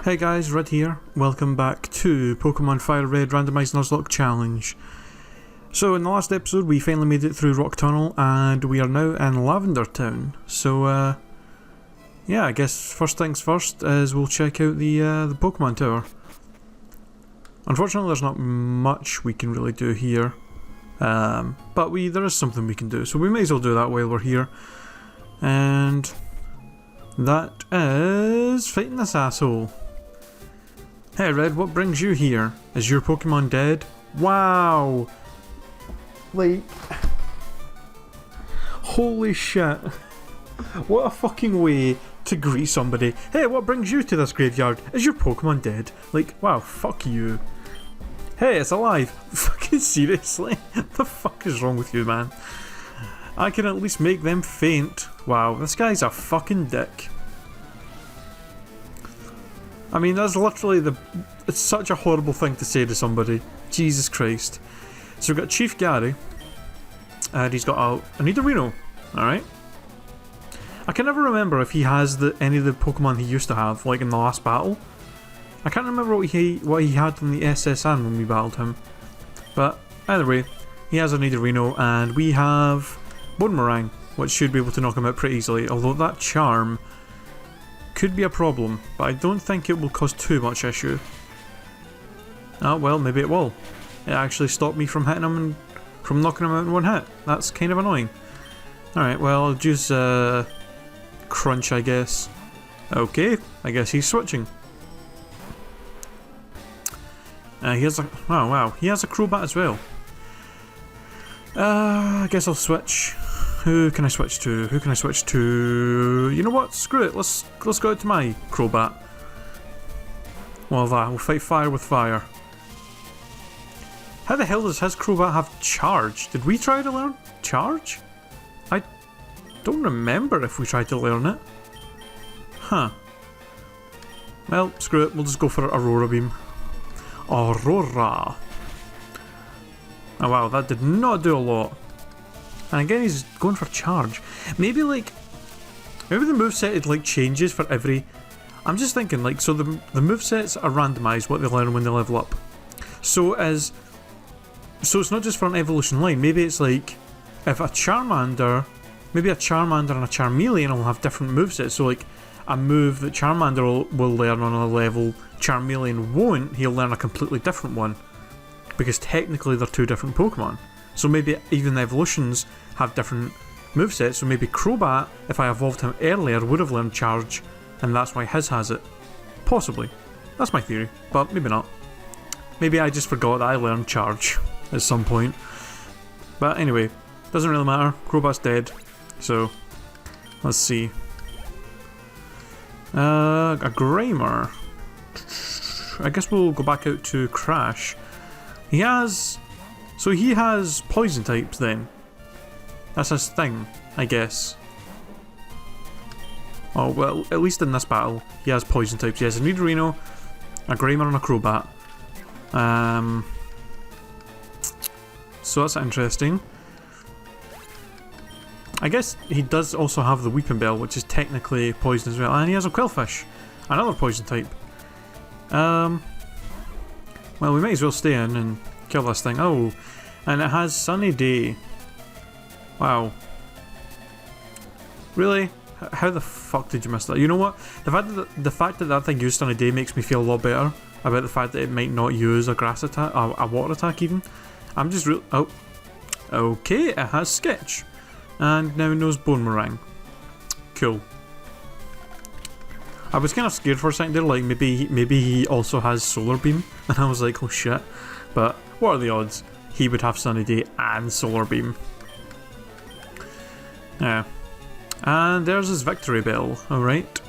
Hey guys, Red here. Welcome back to Pokémon fireRed Randomised Nuzlocke Challenge. So in the last episode we finally made it through Rock Tunnel and we are now in Lavender Town. So yeah, I guess first things first is we'll check out the Pokémon Tower. Unfortunately there's not much we can really do here. But there is something we can do, so we may as well do that while we're here. And that is fighting this asshole. Hey Red, what brings you here? Is your Pokemon dead? Wow! Like... holy shit. What a fucking way to greet somebody. Hey, what brings you to this graveyard? Is your Pokemon dead? Like, wow, fuck you. Hey, it's alive. Fucking seriously? What the fuck is wrong with you, man? I can at least make them faint. Wow, this guy's a fucking dick. I mean, that's literally it's such a horrible thing to say to somebody. Jesus Christ. So we've got Chief Gary, and he's got a Nidorino, alright? I can never remember if he has any of the Pokemon he used to have, like in the last battle. I can't remember what he had in the SSN when we battled him. But either way, he has a Nidorino, and we have Boomerang, which should be able to knock him out pretty easily, although that charm could be a problem, but I don't think it will cause too much issue. Oh well, maybe it will. It actually stopped me from hitting him and from knocking him out in one hit. That's kind of annoying. Alright, well, I'll use Crunch, I guess. Okay, I guess he's switching. He has a... oh wow, he has a Crobat as well. I guess I'll switch. Who can I switch to? Who can I switch to? You know what? Screw it. Let's go out to my Crobat. Well, we'll fight fire with fire. How the hell does his Crobat have Charge? Did we try to learn Charge? I don't remember if we tried to learn it. Huh. Well, screw it. We'll just go for Aurora Beam. Aurora. Oh wow, that did not do a lot. And again, he's going for Charge. Maybe the moveset like changes for every... I'm just thinking, like, so the movesets are randomised what they learn when they level up. So it's not just for an evolution line. Maybe it's like, if a Charmander... maybe a Charmander and a Charmeleon will have different movesets. So like, a move that Charmander will learn on a level, Charmeleon won't, he'll learn a completely different one. Because technically they're two different Pokemon. So maybe even the evolutions have different movesets, so maybe Crobat, if I evolved him earlier, would have learned Charge, and that's why his has it. Possibly. That's my theory, but maybe not. Maybe I just forgot that I learned Charge at some point. But anyway, doesn't really matter. Crobat's dead, so let's see. A Grimer. I guess we'll go back out to Crash. He has poison types then. That's his thing, I guess. Oh, well, at least in this battle, he has poison types. He has a Nidorino, a Grimer and a Crobat. So that's interesting. I guess he does also have the Weeping Bell, which is technically poison as well. And he has a Quillfish, another poison type. Well, we might as well stay in and kill this thing. Oh, and it has Sunny Day. Wow. Really? How the fuck did you miss that? You know what? The fact that that thing used Sunny Day makes me feel a lot better about the fact that it might not use a grass attack, a water attack even. I'm just real. Oh. Okay, it has Sketch. And now it knows Boomerang. Cool. I was kind of scared for a second there, like maybe he also has Solar Beam, and I was like, oh shit. But what are the odds he would have Sunny Day and Solar Beam? Yeah. And there's his Victory Bell, alright.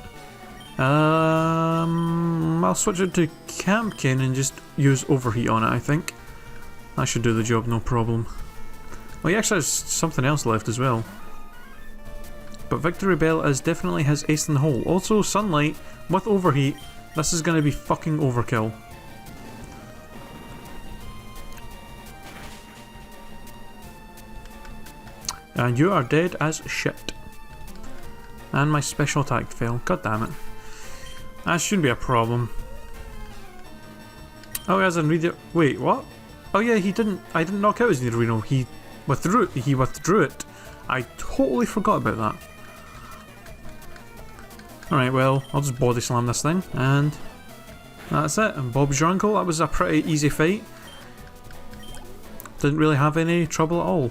I'll switch it to Campkin and just use Overheat on it, I think. That should do the job, no problem. Well, he actually has something else left as well. But Victory Bell is definitely his ace in the hole. Also, Sunlight with Overheat. This is going to be fucking overkill. And you are dead as shit. And my special attack failed. God damn it. That shouldn't be a problem. Oh, he has a Nidorino. Wait, what? Oh yeah, he didn't. I didn't knock out his Nidorino. He withdrew it. I totally forgot about that. Alright, well, I'll just body slam this thing, and that's it. And Bob's your uncle. That was a pretty easy fight. Didn't really have any trouble at all.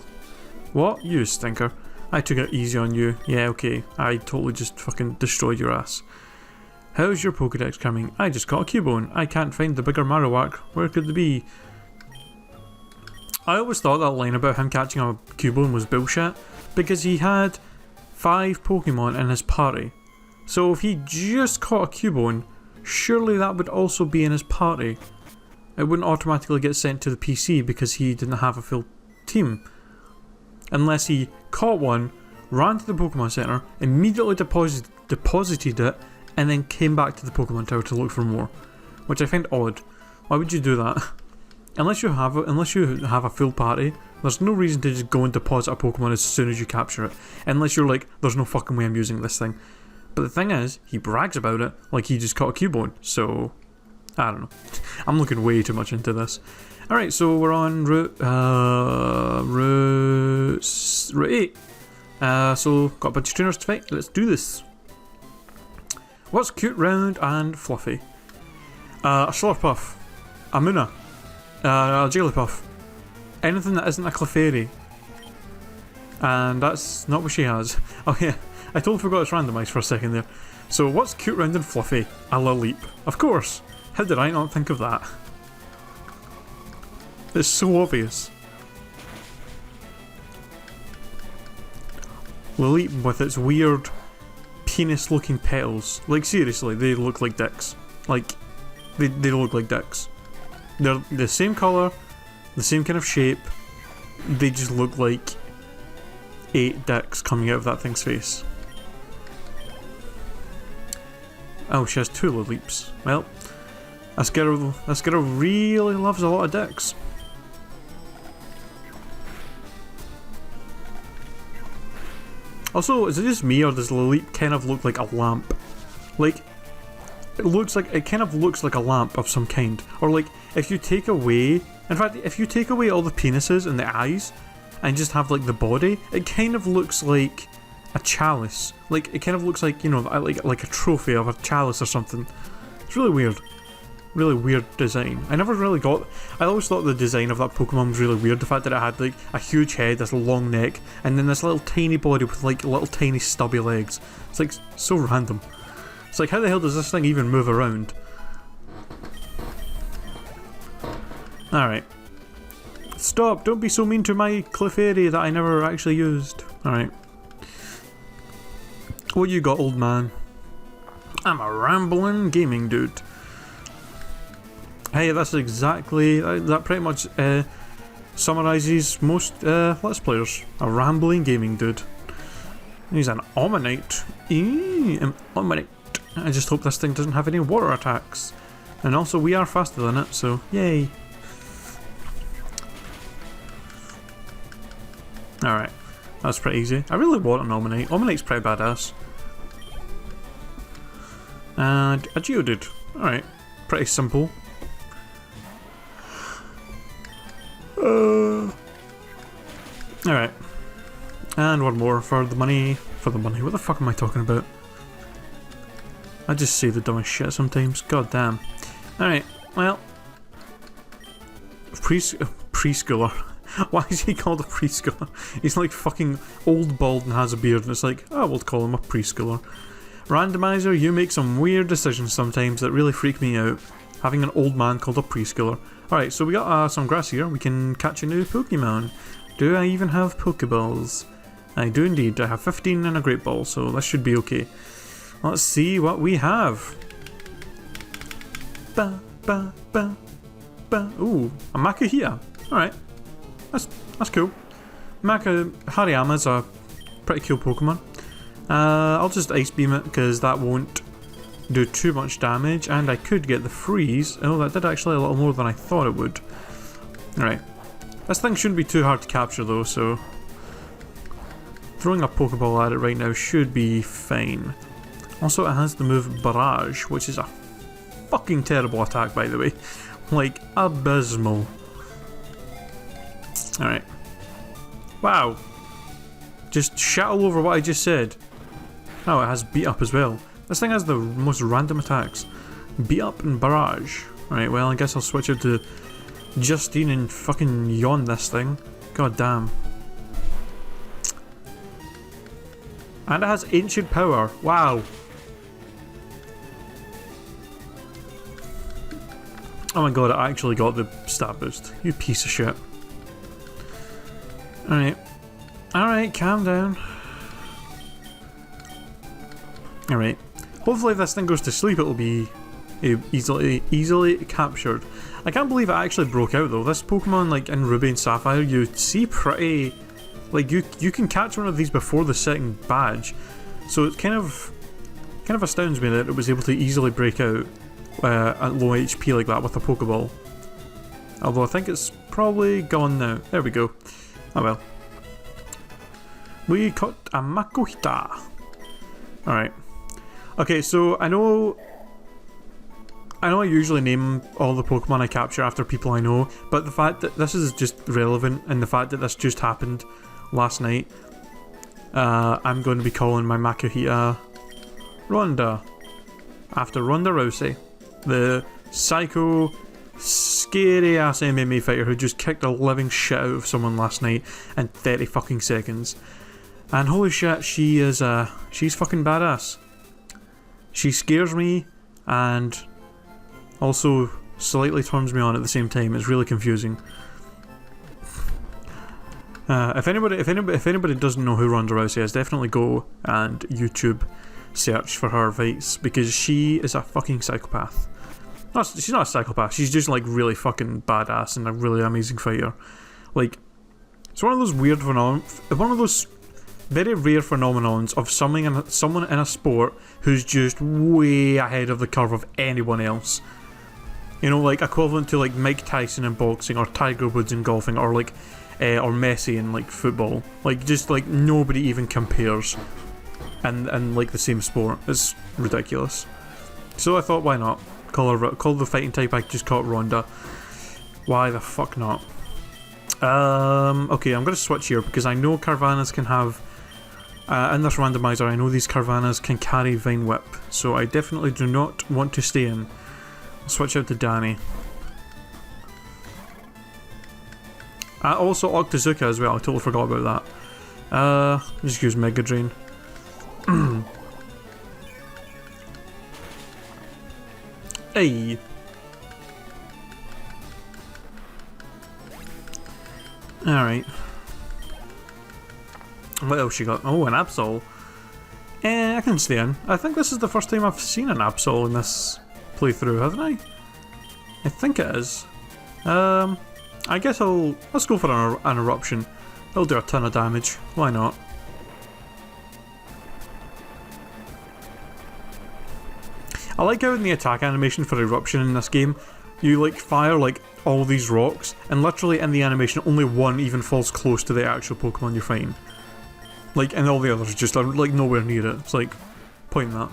What? You stinker. I took it easy on you. Yeah, okay. I totally just fucking destroyed your ass. How's your Pokédex coming? I just got a Cubone. I can't find the bigger Marowak. Where could they be? I always thought that line about him catching a Cubone was bullshit, because he had 5 Pokemon in his party. So if he just caught a Cubone, surely that would also be in his party. It wouldn't automatically get sent to the PC because he didn't have a full team. Unless he caught one, ran to the Pokemon Center, immediately deposited it, and then came back to the Pokemon Tower to look for more. Which I find odd. Why would you do that? Unless you have a full party, there's no reason to just go and deposit a Pokemon as soon as you capture it. Unless you're like, there's no fucking way I'm using this thing. But the thing is, he brags about it like he just caught a Cubone, so I don't know. I'm looking way too much into this. Alright, so we're on route 8. So got a bunch of trainers to fight. Let's do this. What's cute, round, and fluffy? A Slurpuff, a Munna, a Jigglypuff, anything that isn't a Clefairy. And that's not what she has. Oh yeah, I totally forgot it's randomised for a second there. So what's cute, round, and fluffy? A Laleep. Of course. How did I not think of that? It's so obvious. Laleep with its weird penis looking petals. Like seriously, they look like dicks. Like, they look like dicks. They're the same colour, the same kind of shape. They just look like 8 dicks coming out of that thing's face. Oh, she has 2 Laleeps. Well, this girl really loves a lot of dicks. Also, is it just me or does Laleep kind of look like a lamp? Like, it kind of looks like a lamp of some kind. Or like, if you take away, in fact, if you take away all the penises and the eyes and just have like the body, it kind of looks like a chalice. Like, it kind of looks like, you know, like a trophy of a chalice or something. It's really weird. Really weird design. I always thought the design of that Pokemon was really weird. The fact that it had like a huge head, this long neck, and then this little tiny body with like little tiny stubby legs. It's like so random. It's like, how the hell does this thing even move around? Alright. Stop! Don't be so mean to my Clefairy that I never actually used. Alright. What you got, old man? I'm a rambling gaming dude. Hey, that's exactly, that pretty much summarises most Let's Players. A rambling gaming dude. He's an Omanyte. An Omanyte. I just hope this thing doesn't have any water attacks. And also, we are faster than it, so yay. Alright, that's pretty easy. I really want an Omanyte. Omanyte's pretty badass. And a Geodude. Alright, pretty simple. Alright. And one more for the money. For the money. What the fuck am I talking about? I just say the dumbest shit sometimes. God damn. Alright, well. Preschooler. Why is he called a preschooler? He's like fucking old, bald, and has a beard, and it's like, oh, we'll call him a preschooler. Randomizer, you make some weird decisions sometimes that really freak me out. Having an old man called a preschooler. Alright, so we got some grass here. We can catch a new Pokemon. Do I even have Pokeballs? I do indeed. I have 15 and a Great Ball, so this should be okay. Let's see what we have. Ba ba ba ba. Ooh, a Makuhita. Alright. That's cool. Hariyama's a pretty cool Pokemon. I'll just Ice Beam it because that won't do too much damage, and I could get the freeze. Oh, that did actually a little more than I thought it would. Alright. This thing shouldn't be too hard to capture though, so throwing a Pokeball at it right now should be fine. Also, it has the move Barrage, which is a fucking terrible attack, by the way. Like, abysmal. Alright. Wow. Just shat all over what I just said. Oh, it has beat up as well. This thing has the most random attacks. Beat up and barrage. Alright, well, I guess I'll switch it to Justine and fucking yawn this thing. God damn. And it has ancient power. Wow. Oh my god, I actually got the stat boost. You piece of shit. Alright. Alright, calm down. Alright. Hopefully if this thing goes to sleep it'll be easily captured. I can't believe it actually broke out though. This Pokemon, like in Ruby and Sapphire, you see pretty... Like you can catch one of these before the second badge. So it kind of astounds me that it was able to easily break out at low HP like that with a Pokeball. Although I think it's probably gone now. There we go. Oh well. We caught a Makuhita. Alright. Okay, so I know I usually name all the Pokemon I capture after people I know, but the fact that this is just relevant and the fact that this just happened last night, I'm going to be calling my Makuhita Ronda, after Ronda Rousey, the psycho, scary ass MMA fighter who just kicked the living shit out of someone last night in 30 fucking seconds. And holy shit, she's fucking badass. She scares me and also slightly turns me on at the same time. It's really confusing. If anybody doesn't know who Ronda Rousey is, definitely go and YouTube search for her fights, because she is a fucking psychopath. She's not a psychopath, she's just like really fucking badass and a really amazing fighter. Like, it's one of those weird one of those very rare phenomenons of someone in a sport who's just way ahead of the curve of anyone else. You know, like equivalent to like Mike Tyson in boxing, or Tiger Woods in golfing, or like or Messi in like football. Like, just like nobody even compares in like the same sport. It's ridiculous. So I thought, why not call the fighting type I just caught Ronda? Why the fuck not? Okay, I'm gonna switch here because I know Carvanas can have in this randomizer, I know these Carvanas can carry Vine Whip, so I definitely do not want to stay in. I'll switch out to Danny. Also Octazooka as well, I totally forgot about that. Just use Mega Drain. Hey! Alright. What else you got? Oh, an Absol. I can stay in. I think this is the first time I've seen an Absol in this playthrough, haven't I? I think it is. I guess let's go for an Eruption. It'll do a ton of damage. Why not? I like how in the attack animation for Eruption in this game, you like fire like all these rocks, and literally in the animation only one even falls close to the actual Pokemon you're fighting. Like, and all the others just are like nowhere near it. It's like, point that.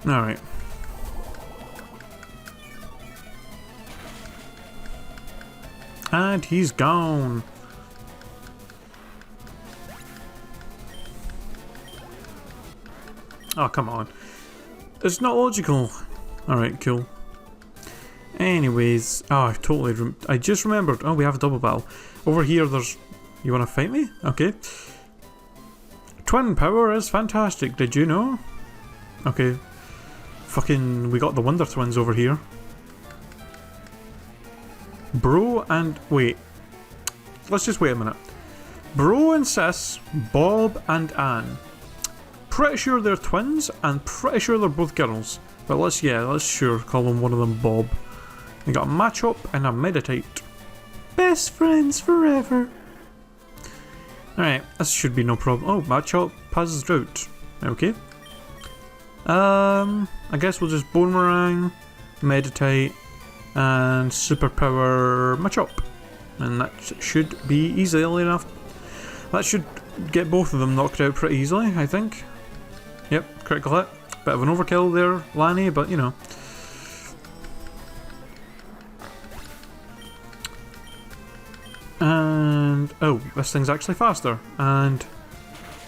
Alright. And he's gone. Oh, come on. It's not logical. Alright, cool. Anyways, oh, I just remembered. Oh, we have a double battle. Over here, there's... You want to fight me? Okay. Twin power is fantastic, did you know? Okay. Fucking, we got the Wonder Twins over here. Bro and... Wait. Let's just wait a minute. Bro and Sis, Bob and Anne. Pretty sure they're twins, and pretty sure they're both girls. But let's sure call them one of them Bob. We got a Machop and a Meditate. Best friends forever. Alright, this should be no problem. Oh, Machop passes drought. Okay. I guess we'll just Boomerang, Meditate, and Superpower Machop. And that should be easily enough. That should get both of them knocked out pretty easily, I think. Yep, critical hit. Bit of an overkill there, Lanny, but you know. And, oh, this thing's actually faster. And,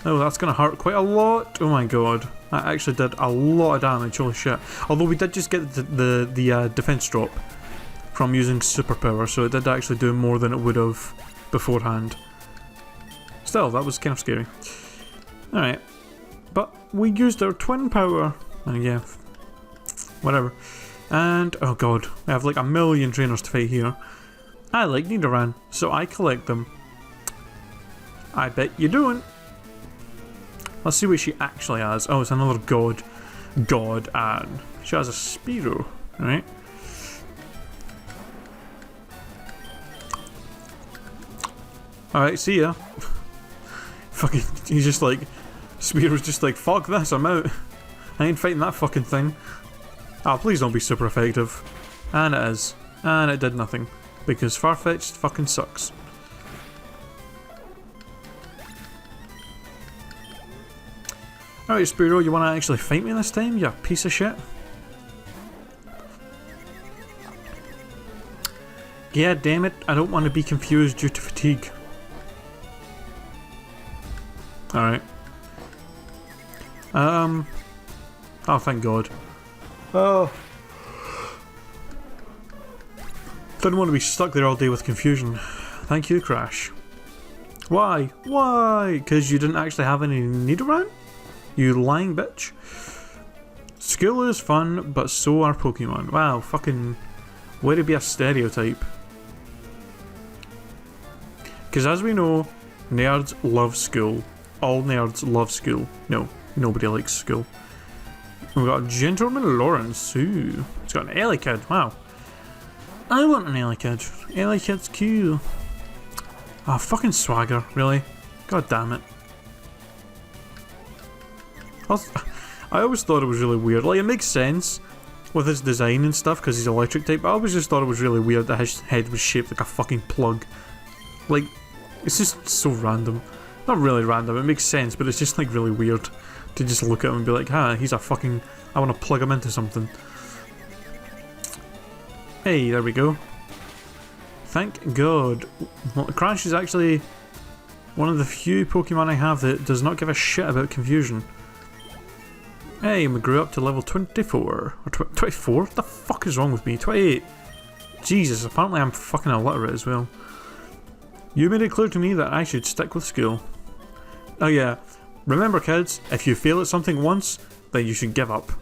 oh, that's going to hurt quite a lot. Oh my god. That actually did a lot of damage, holy shit. Although we did just get the defense drop from using superpower, so it did actually do more than it would have beforehand. Still, that was kind of scary. Alright. But we used our twin power. And yeah, whatever. And, oh god, we have like a million trainers to fight here. I like Nidoran, so I collect them. I bet you don't. Let's see what she actually has. Oh, it's another god. God, and she has a Spearow. Alright. Alright, see ya. Fucking, he's just like, Spearow's just like, fuck this, I'm out. I ain't fighting that fucking thing. Oh, please don't be super effective. And it is. And it did nothing. Because Farfetch'd fucking sucks. Alright, Spearow, you wanna actually fight me this time, you piece of shit? Yeah, damn it, I don't want to be confused due to fatigue. Alright. Oh, thank God. Oh. Didn't want to be stuck there all day with confusion. Thank you, Crash. Why? Why? Because you didn't actually have any Nidoran? You lying bitch. School is fun, but so are Pokemon. Wow, fucking... way to be a stereotype. Because as we know, nerds love school. All nerds love school. No, nobody likes school. We've got Gentleman Lawrence. Ooh, it's got an Elekid. Wow. I want an Elekid. Elekid's cool. Ah, fucking swagger, really? God damn it. I always thought it was really weird. Like, it makes sense with his design and stuff because he's electric type, but I always just thought it was really weird that his head was shaped like a fucking plug. Like, it's just so random. Not really random, it makes sense, but it's just like really weird to just look at him and be like, ah, he's a fucking... I want to plug him into something. Hey, there we go. Thank God. Well, Crash is actually one of the few Pokemon I have that does not give a shit about confusion. Hey, we grew up to level 24. Or 24? What the fuck is wrong with me? 28. Jesus, apparently I'm fucking illiterate as well. You made it clear to me that I should stick with school. Oh yeah, remember kids, if you fail at something once, then you should give up.